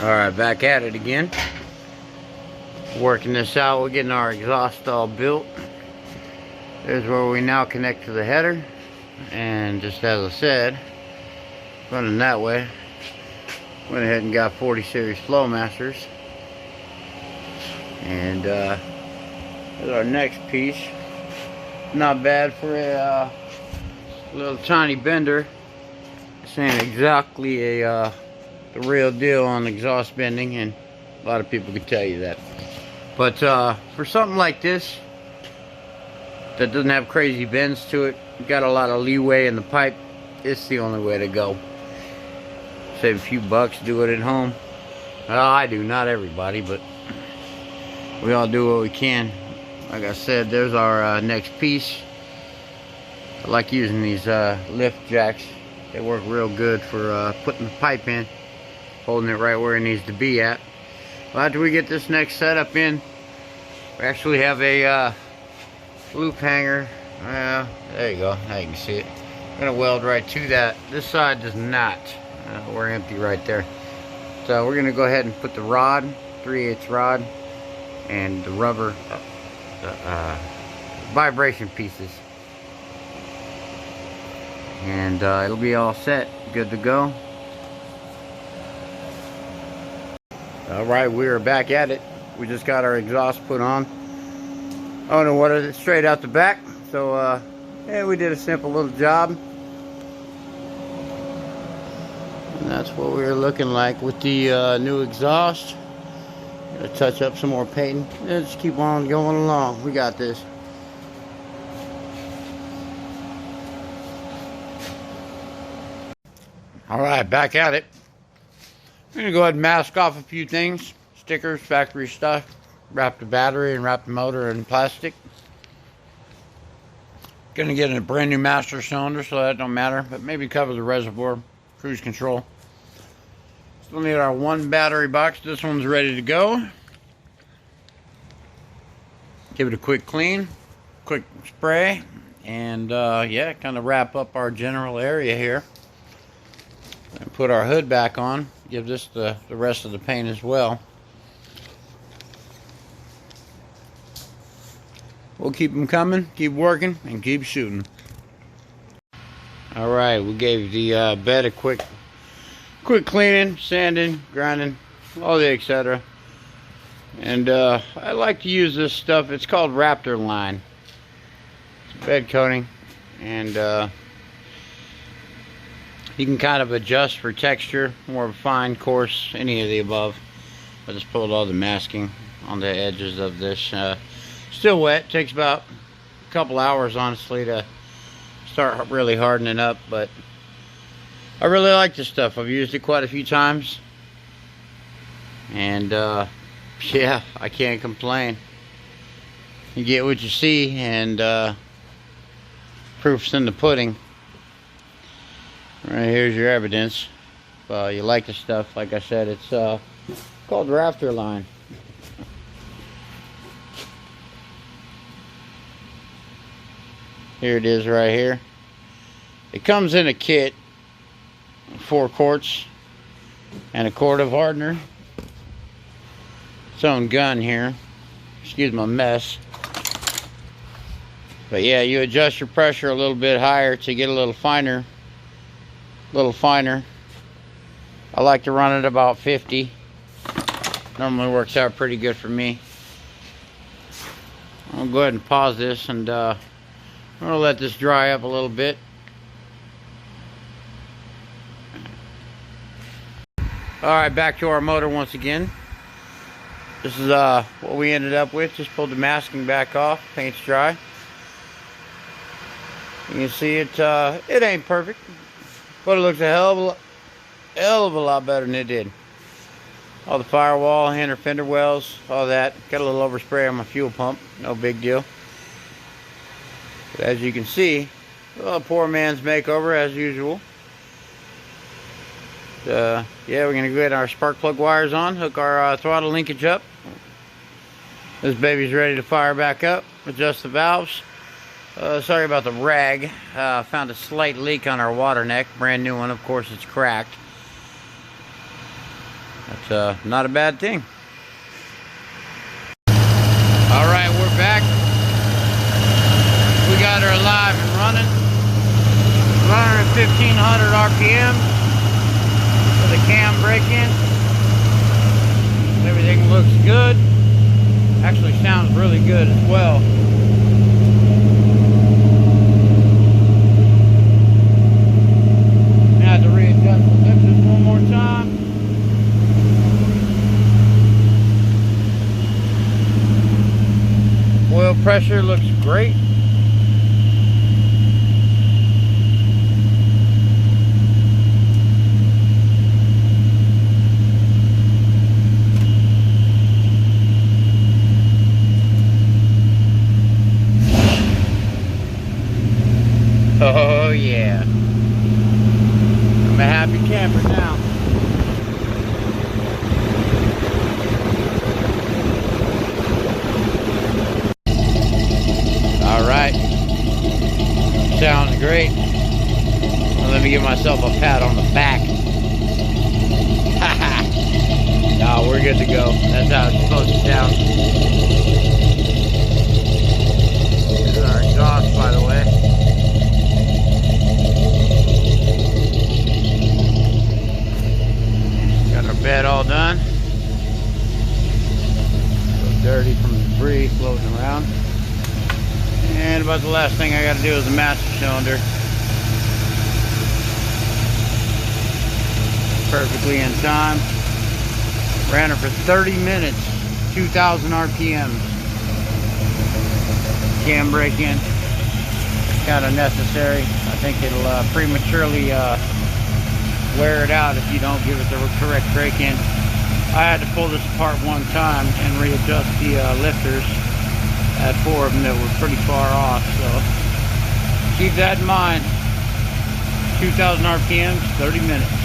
Alright, back at it again. Working this out. We're getting our exhaust all built. There's where we now connect to the header. And just as I said, running that way, went ahead and got 40 series Flowmasters. And there's our next piece. Not bad for a little tiny bender. This ain't exactly the real deal on exhaust bending, and a lot of people could tell you that. But for something like this that doesn't have crazy bends to it, got a lot of leeway in the pipe, it's the only way to go. Save a few bucks, do it at home. Well, I do, not everybody, but we all do what we can. Like I said, there's our next piece. I like using these lift jacks. They work real good for putting the pipe in, holding it right where it needs to be at. Well, after we get this next setup in, we actually have a loop hanger. There you go, now you can see it. I'm gonna weld right to that. This side does not. We're empty right there. So we're gonna go ahead and put the rod, 3/8 rod, and the rubber vibration pieces, and it'll be all set, good to go. Alright, we are back at it. We just got our exhaust put on. Oh no, what is it? Straight out the back. So yeah, we did a simple little job. And that's what we were looking like with the new exhaust. Gonna touch up some more painting. Yeah, just keep on going along. We got this. Alright, back at it. I'm gonna go ahead and mask off a few things. Stickers, factory stuff. Wrap the battery and wrap the motor in plastic. Gonna get a brand new master cylinder, so that don't matter. But maybe cover the reservoir, cruise control. Still need our one battery box. This one's ready to go. Give it a quick clean, quick spray, and yeah, kind of wrap up our general area here. And put our hood back on. Give this the rest of the paint as well. We'll keep them coming, keep working, and keep shooting. Alright, we gave the bed a quick cleaning, sanding, grinding, all the etc. And I like to use this stuff. It's called Raptor line. It's bed coating, and you can kind of adjust for texture, more fine, coarse, any of the above. I just pulled all the masking on the edges of this. Still wet. Takes about a couple hours, honestly, to start really hardening up, but I really like this stuff. I've used it quite a few times, and yeah, I can't complain. You get what you see, and proof's in the pudding. Right, here's your evidence. If you like the stuff, like I said, it's called Raptor line. Here it is right here. It comes in a kit, 4 quarts and a quart of hardener. Its own gun here. Excuse my mess. But yeah, you adjust your pressure a little bit higher to get a little finer. I like to run it about 50. Normally works out pretty good for me. I'll go ahead and pause this, and I'm going to let this dry up a little bit. Alright, back to our motor once again. This is what we ended up with. Just pulled the masking back off. Paint's dry. You can see it ain't perfect, but it looks a hell of a lot better than it did. All the firewall, hinter fender wells, all that. Got a little overspray on my fuel pump. No big deal. But as you can see, a poor man's makeover as usual. Yeah, we're going to get our spark plug wires on, hook our throttle linkage up. This baby's ready to fire back up. Adjust the valves. Sorry about the rag. Found a slight leak on our water neck. Brand new one, of course it's cracked. That's not a bad thing. Alright, we're back. We got her alive and running. Running at 1500 RPM with a cam break-in. Everything looks good. Actually sounds really good as well. I had to readjust the lifters one more time. Oil pressure looks great. Oh yeah. I'm a happy camper now. Alright. Sounds great. Well, let me give myself a pat on the back. No, we're good to go. That's how it's supposed to sound. Here's our exhaust, by the way. Bed all done. So dirty from the debris floating around. And about the last thing I got to do is the master cylinder. Perfectly in time. Ran her for 30 minutes, 2,000 RPMs. Cam break in. Kind of necessary. I think it'll prematurely wear it out if you don't give it the correct break-in. I had to pull this apart one time and readjust the lifters. I had 4 of them that were pretty far off, so keep that in mind. 2,000 RPMs, 30 minutes.